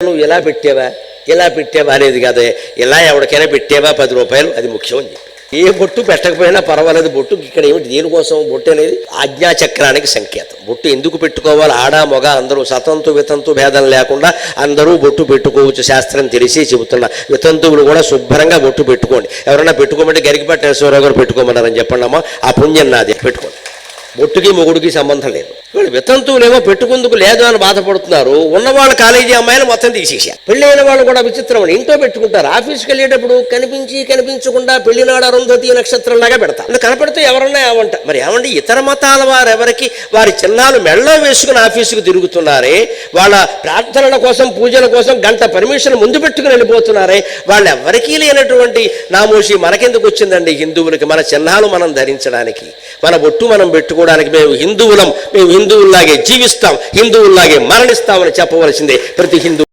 నువ్వు ఇలా పెట్టావా అనేది కాదు, ఇలా ఎవరికైనా పెట్టావా 10 రూపాయలు, అది ముఖ్యం అని చెప్పి. ఏ బొట్టు పెట్టకపోయినా పర్వాలేదు, బొట్టు ఇక్కడ ఏమిటి, దేనికోసం బొట్టు అనేది ఆజ్ఞాచక్రానికి సంకేతం. బొట్టు ఎందుకు పెట్టుకోవాలి, ఆడ మగ అందరూ సతంతు వితంతు భేదం లేకుండా అందరూ బొట్టు పెట్టుకోవచ్చు, శాస్త్రం తెలిసి చెబుతున్నా. వితంతువులు కూడా శుభ్రంగా బొట్టు పెట్టుకోండి. ఎవరైనా పెట్టుకోమంటే గరికపాటి నరసింహారావు గారు పెట్టుకోమన్నారని చెప్పండమ్మా, ఆ పుణ్యం నాది, పెట్టుకోండి. బొట్టుకి మొగుడికి సంబంధం లేదు. వీళ్ళు వితంతువులేమో పెట్టుకుందుకు లేదు అని బాధపడుతున్నారు. ఉన్నవాళ్ళు కాలేజీ అమ్మాయిలు మొత్తం తీసేసారు. పెళ్ళైన వాళ్ళు కూడా విచిత్రం, ఇంట్లో పెట్టుకుంటారు. ఆఫీస్కి వెళ్ళేటప్పుడు కనిపించకుండా పెళ్లినాడు అరుంధతి నక్షత్రంలాగా పెడతారు. కనపడితే ఎవరన్నా ఏమంట, మరి ఏమండి ఇతర మతాల వారెవరికి వారి చిన్నాలు మెళ్ళో వేసుకుని ఆఫీసుకు తిరుగుతున్నారే, వాళ్ళ ప్రార్థనల కోసం పూజల కోసం గంట పర్మిషన్ ముందు పెట్టుకుని వెళ్ళిపోతున్నారే, వాళ్ళు ఎవరికీ లేనటువంటి నామోషి మనకెందుకు వచ్చిందండి హిందువులకి? మన చిహ్నాలు మనం ధరించడానికి, మన బొట్టు మనం పెట్టుకోవడానికి మేము హిందువులం, మేము హిందువుల్లాగే జీవిస్తాం, హిందువుల్లాగే మరణిస్తామని చెప్పవలసిందే ప్రతి హిందూ.